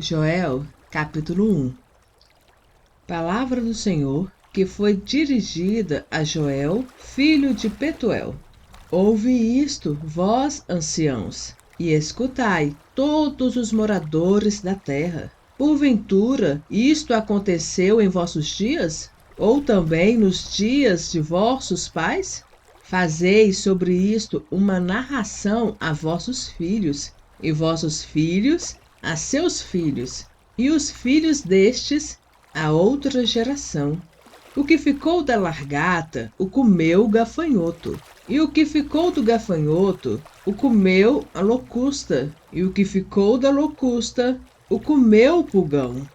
Joel, capítulo 1. Palavra do Senhor que foi dirigida a Joel, filho de Petuel. Ouve isto, vós anciãos, e escutai, todos os moradores da terra. Porventura, isto aconteceu em vossos dias? Ou também nos dias de vossos pais? Fazei sobre isto uma narração a vossos filhos, e vossos filhos a seus filhos, e os filhos destes a outra geração. O que ficou da largata, o comeu o gafanhoto, e o que ficou do gafanhoto, o comeu a locusta, e o que ficou da locusta, o comeu o pulgão.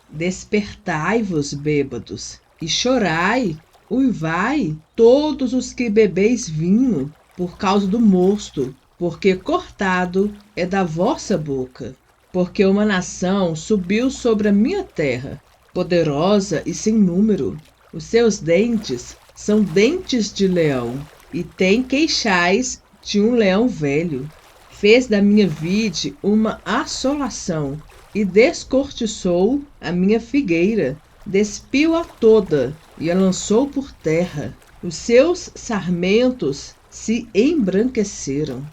Despertai-vos, bêbados, e chorai, uivai, todos os que bebeis vinho, por causa do mosto, porque cortado é da vossa boca. Porque uma nação subiu sobre a minha terra, poderosa e sem número. Os seus dentes são dentes de leão, e tem queixais de um leão velho. Fez da minha vide uma assolação, e descortiçou a minha figueira, despiu-a toda, e a lançou por terra. Os seus sarmentos se embranqueceram.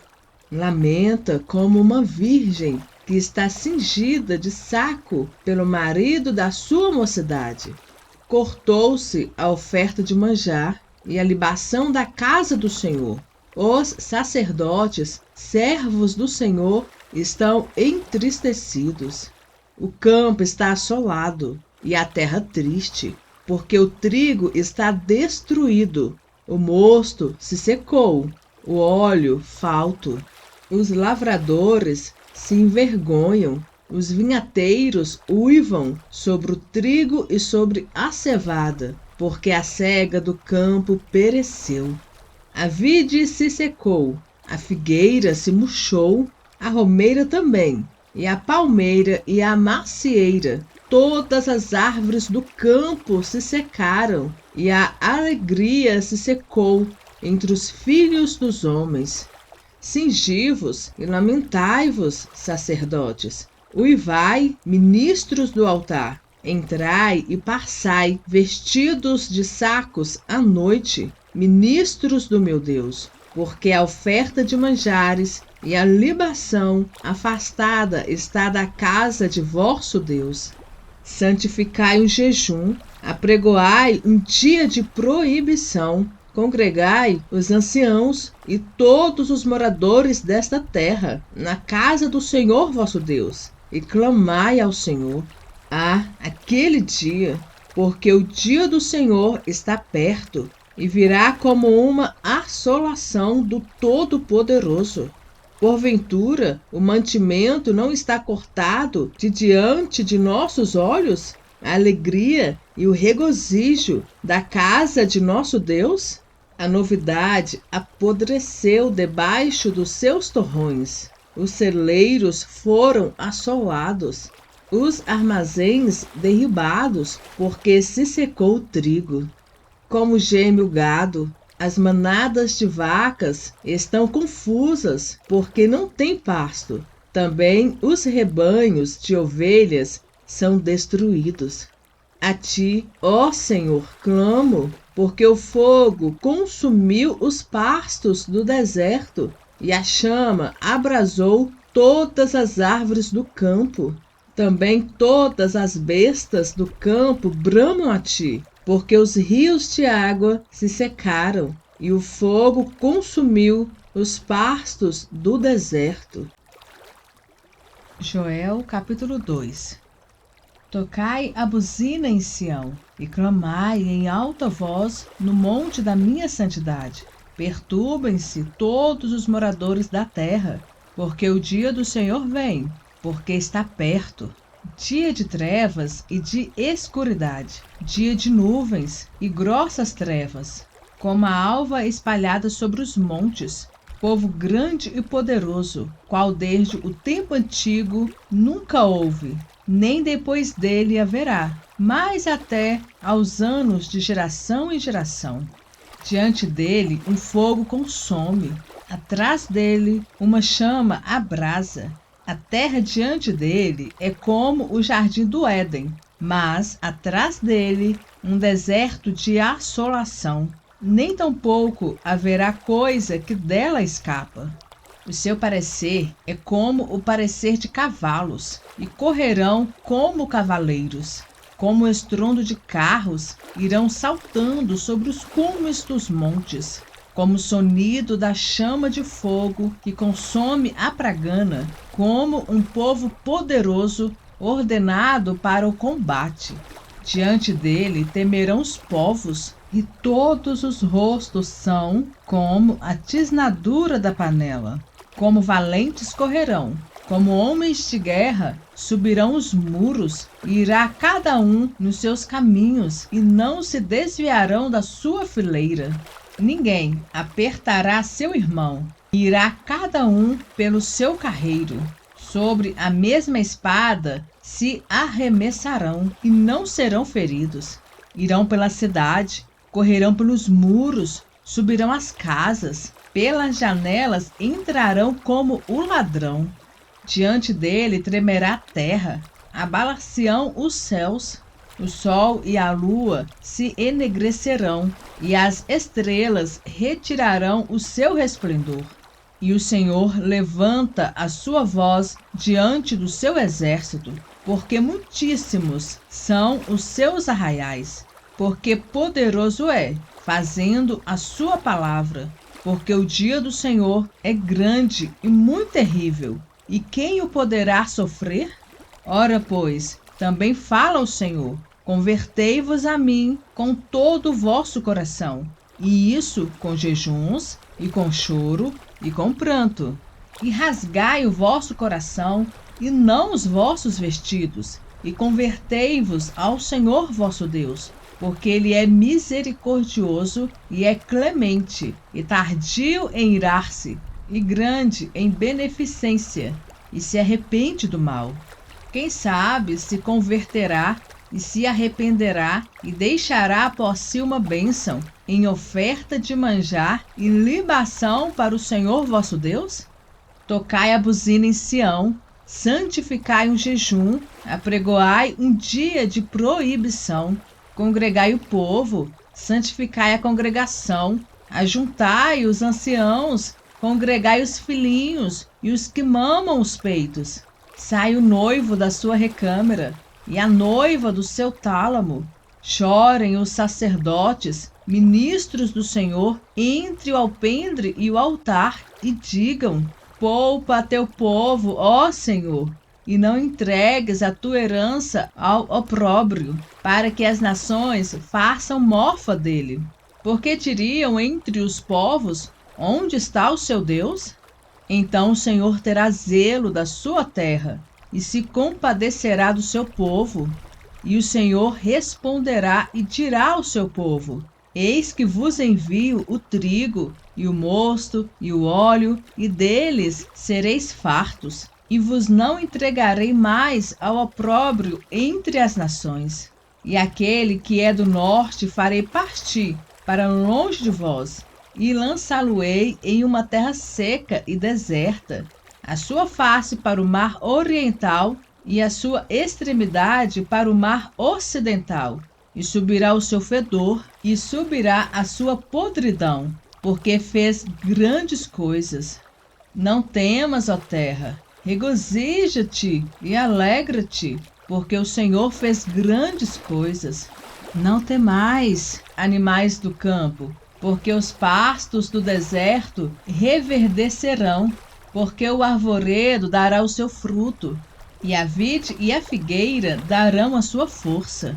Lamenta como uma virgem que está cingida de saco pelo marido da sua mocidade. Cortou-se a oferta de manjar e a libação da casa do Senhor. Os sacerdotes, servos do Senhor, estão entristecidos. O campo está assolado e a terra triste, porque o trigo está destruído, o mosto se secou, o óleo falto. Os lavradores se envergonham, os vinhateiros uivam sobre o trigo e sobre a cevada, porque a cega do campo pereceu. A vide se secou, a figueira se murchou, a romeira também, e a palmeira e a macieira. Todas as árvores do campo se secaram, e a alegria se secou entre os filhos dos homens. Cingi-vos e lamentai-vos, sacerdotes. Uivai, ministros do altar. Entrai e passai, vestidos de sacos à noite, ministros do meu Deus, porque a oferta de manjares e a libação afastada está da casa de vosso Deus. Santificai um jejum, apregoai um dia de proibição, congregai os anciãos e todos os moradores desta terra na casa do Senhor vosso Deus, e clamai ao Senhor. Aquele dia, porque o dia do Senhor está perto, e virá como uma assolação do Todo-Poderoso. Porventura, o mantimento não está cortado de diante de nossos olhos? A alegria e o regozijo da casa de nosso Deus? A novidade apodreceu debaixo dos seus torrões. Os celeiros foram assolados, os armazéns derribados, porque se secou o trigo. Como geme o gado, as manadas de vacas estão confusas, porque não tem pasto. Também os rebanhos de ovelhas são destruídos. A ti, ó Senhor, clamo, porque o fogo consumiu os pastos do deserto, e a chama abrasou todas as árvores do campo. Também todas as bestas do campo bramam a ti, porque os rios de água se secaram, e o fogo consumiu os pastos do deserto. Joel, capítulo 2. Tocai a buzina em Sião, e clamai em alta voz no monte da minha santidade. Perturbem-se todos os moradores da terra, porque o dia do Senhor vem, porque está perto. Dia de trevas e de escuridade, dia de nuvens e grossas trevas, como a alva espalhada sobre os montes, povo grande e poderoso, qual desde o tempo antigo nunca houve, nem depois dele haverá, mas até aos anos de geração em geração. Diante dele um fogo consome, atrás dele uma chama abrasa. A terra diante dele é como o jardim do Éden, mas atrás dele um deserto de assolação. Nem tampouco haverá coisa que dela escapa. O seu parecer é como o parecer de cavalos, e correrão como cavaleiros. Como o estrondo de carros, irão saltando sobre os cumes dos montes. Como o sonido da chama de fogo que consome a pragana, como um povo poderoso ordenado para o combate. Diante dele temerão os povos, e todos os rostos são como a tisnadura da panela. Como valentes correrão, como homens de guerra subirão os muros, e irá cada um nos seus caminhos, e não se desviarão da sua fileira. Ninguém apertará seu irmão, e irá cada um pelo seu carreiro. Sobre a mesma espada se arremessarão, e não serão feridos. Irão pela cidade, correrão pelos muros, subirão as casas, pelas janelas entrarão como o ladrão. Diante dele tremerá a terra, abalar-se-ão os céus, o sol e a lua se enegrecerão, e as estrelas retirarão o seu resplendor. E o Senhor levanta a sua voz diante do seu exército, porque muitíssimos são os seus arraiais, porque poderoso é, fazendo a sua palavra. Porque o dia do Senhor é grande e muito terrível, e quem o poderá sofrer? Ora, pois, também fala o Senhor: convertei-vos a mim com todo o vosso coração, e isso com jejuns, e com choro, e com pranto. E rasgai o vosso coração, e não os vossos vestidos, e convertei-vos ao Senhor vosso Deus, porque ele é misericordioso e é clemente, e tardio em irar-se, e grande em beneficência, e se arrepende do mal. Quem sabe se converterá e se arrependerá, e deixará após si uma bênção, em oferta de manjar e libação para o Senhor vosso Deus? Tocai a buzina em Sião, santificai um jejum, apregoai um dia de proibição. Congregai o povo, santificai a congregação, ajuntai os anciãos, congregai os filhinhos e os que mamam os peitos. Sai o noivo da sua recâmara e a noiva do seu tálamo. Chorem os sacerdotes, ministros do Senhor, entre o alpendre e o altar, e digam: poupa a teu povo, ó Senhor, e não entregues a tua herança ao opróbrio, para que as nações façam mofa dele. Porque diriam entre os povos: onde está o seu Deus? Então o Senhor terá zelo da sua terra, e se compadecerá do seu povo. E o Senhor responderá e dirá ao seu povo: eis que vos envio o trigo, e o mosto, e o óleo, e deles sereis fartos. E vos não entregarei mais ao opróbrio entre as nações. E aquele que é do norte farei partir para longe de vós, e lançá-lo-ei em uma terra seca e deserta, a sua face para o mar oriental, e a sua extremidade para o mar ocidental. E subirá o seu fedor, e subirá a sua podridão, porque fez grandes coisas. Não temas, ó terra, regozija-te e alegra-te, porque o Senhor fez grandes coisas. Não temais, animais do campo, porque os pastos do deserto reverdecerão, porque o arvoredo dará o seu fruto, e a vide e a figueira darão a sua força.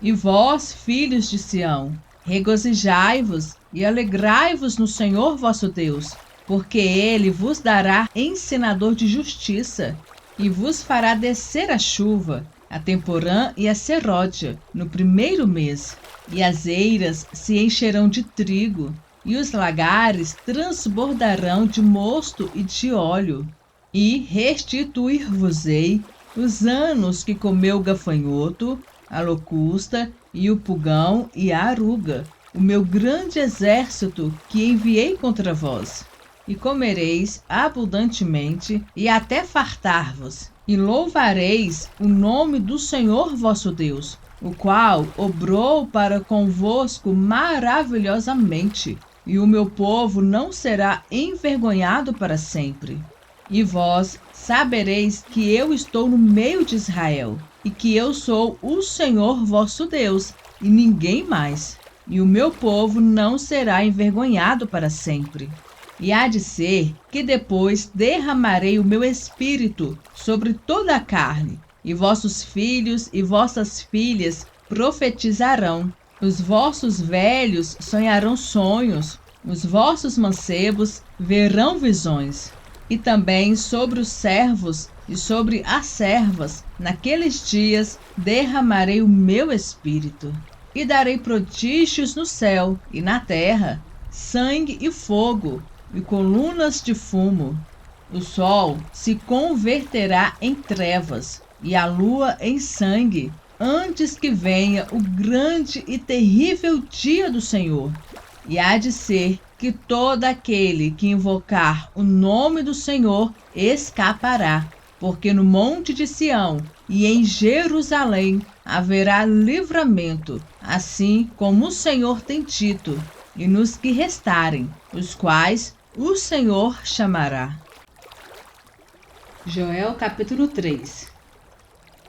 E vós, filhos de Sião, regozijai-vos e alegrai-vos no Senhor vosso Deus, porque ele vos dará ensinador de justiça, e vos fará descer a chuva, a temporã e a serródia, no primeiro mês. E as eiras se encherão de trigo, e os lagares transbordarão de mosto e de óleo. E restituir-vos-ei os anos que comeu o gafanhoto, a locusta, e o pulgão e a aruga, o meu grande exército que enviei contra vós. e comereis abundantemente, e até fartar-vos, e louvareis o nome do Senhor vosso Deus, o qual obrou para convosco maravilhosamente, e o meu povo não será envergonhado para sempre. E vós sabereis que eu estou no meio de Israel, e que eu sou o Senhor vosso Deus, e ninguém mais. E o meu povo não será envergonhado para sempre. E há de ser que depois derramarei o meu espírito sobre toda a carne, e vossos filhos e vossas filhas profetizarão, os vossos velhos sonharão sonhos, os vossos mancebos verão visões. E também sobre os servos e sobre as servas, naqueles dias derramarei o meu espírito. E darei prodígios no céu e na terra, sangue e fogo, e colunas de fumo. O sol se converterá em trevas, e a lua em sangue, antes que venha o grande e terrível dia do Senhor. E há de ser que todo aquele que invocar o nome do Senhor escapará, porque no monte de Sião e em Jerusalém haverá livramento, assim como o Senhor tem dito, e nos que restarem, os quais o Senhor chamará. Joel capítulo 3.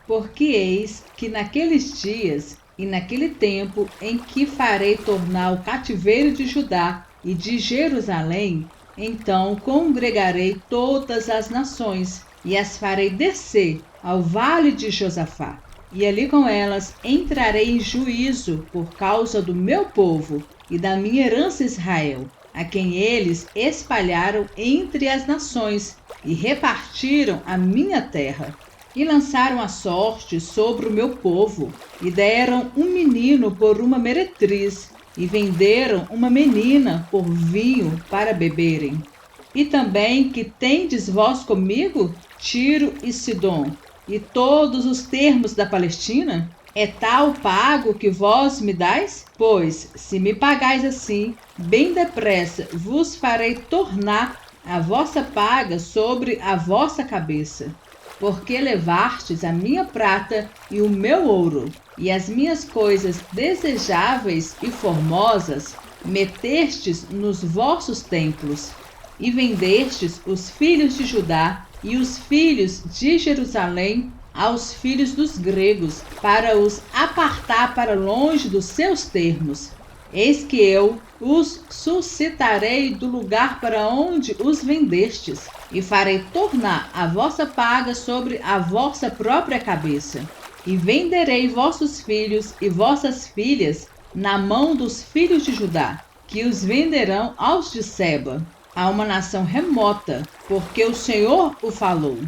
Porque eis que naqueles dias e naquele tempo em que farei tornar o cativeiro de Judá e de Jerusalém, então congregarei todas as nações e as farei descer ao vale de Josafá. E ali com elas entrarei em juízo por causa do meu povo e da minha herança Israel, a quem eles espalharam entre as nações e repartiram a minha terra. E lançaram a sorte sobre o meu povo, e deram um menino por uma meretriz, e venderam uma menina por vinho para beberem. E também que tendes vós comigo, Tiro e Sidom, e todos os termos da Palestina? É tal pago que vós me dais? Pois, se me pagais assim, bem depressa vos farei tornar a vossa paga sobre a vossa cabeça. Porque levastes a minha prata e o meu ouro, e as minhas coisas desejáveis e formosas, metestes nos vossos templos, e vendestes os filhos de Judá e os filhos de Jerusalém aos filhos dos gregos, para os apartar para longe dos seus termos. Eis que eu os suscitarei do lugar para onde os vendestes, e farei tornar a vossa paga sobre a vossa própria cabeça. E venderei vossos filhos e vossas filhas na mão dos filhos de Judá, que os venderão aos de Seba, a uma nação remota, porque o Senhor o falou.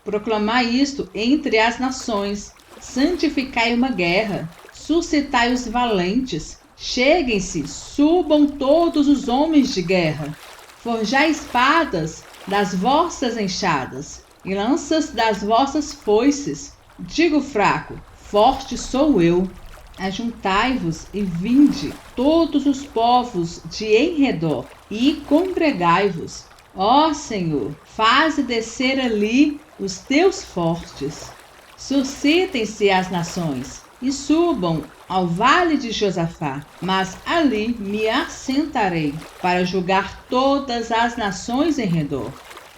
Proclamai isto entre as nações, santificai uma guerra, suscitai os valentes, cheguem-se, subam todos os homens de guerra, forjai espadas das vossas enxadas, e lanças das vossas foices. Digo fraco, forte sou eu. Ajuntai-vos e vinde, todos os povos de em redor, e congregai-vos. Ó Senhor, faze descer ali os teus fortes. Suscitem-se as nações, e subam ao vale de Josafá, mas ali me assentarei, para julgar todas as nações em redor.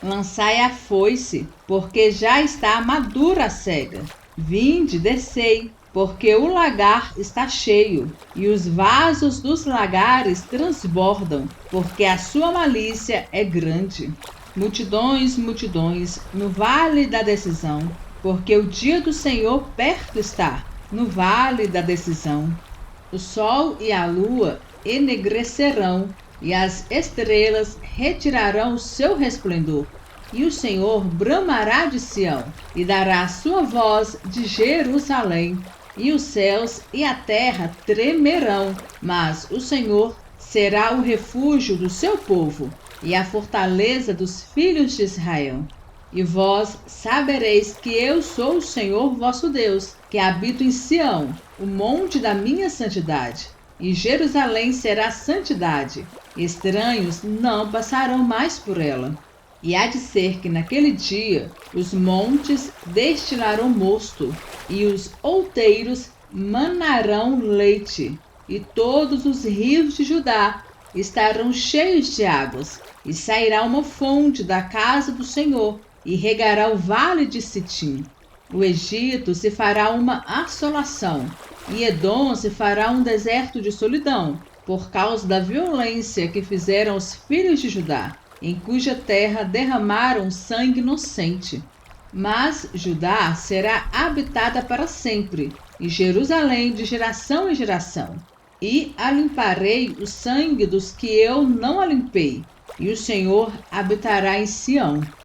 Lançai a foice, porque já está madura a cega. Vinde, descei, porque o lagar está cheio, e os vasos dos lagares transbordam, porque a sua malícia é grande. Multidões, multidões, no vale da decisão, porque o dia do Senhor perto está, no vale da decisão. O sol e a lua enegrecerão, e as estrelas retirarão o seu resplendor. E o Senhor bramará de Sião, e dará a sua voz de Jerusalém. E os céus e a terra tremerão, mas o Senhor será o refúgio do seu povo, e a fortaleza dos filhos de Israel. E vós sabereis que eu sou o Senhor vosso Deus, que habito em Sião, o monte da minha santidade. e Jerusalém será santidade. Estranhos não passarão mais por ela. E há de ser que naquele dia os montes destilarão mosto, e os outeiros manarão leite, e todos os rios de Judá estarão cheios de águas, e sairá uma fonte da casa do Senhor, e regará o vale de Sitim. O Egito se fará uma assolação, e Edom se fará um deserto de solidão, por causa da violência que fizeram os filhos de Judá, em cuja terra derramaram sangue inocente. Mas Judá será habitada para sempre, e Jerusalém de geração em geração. E alimparei o sangue dos que eu não alimpei, e o Senhor habitará em Sião.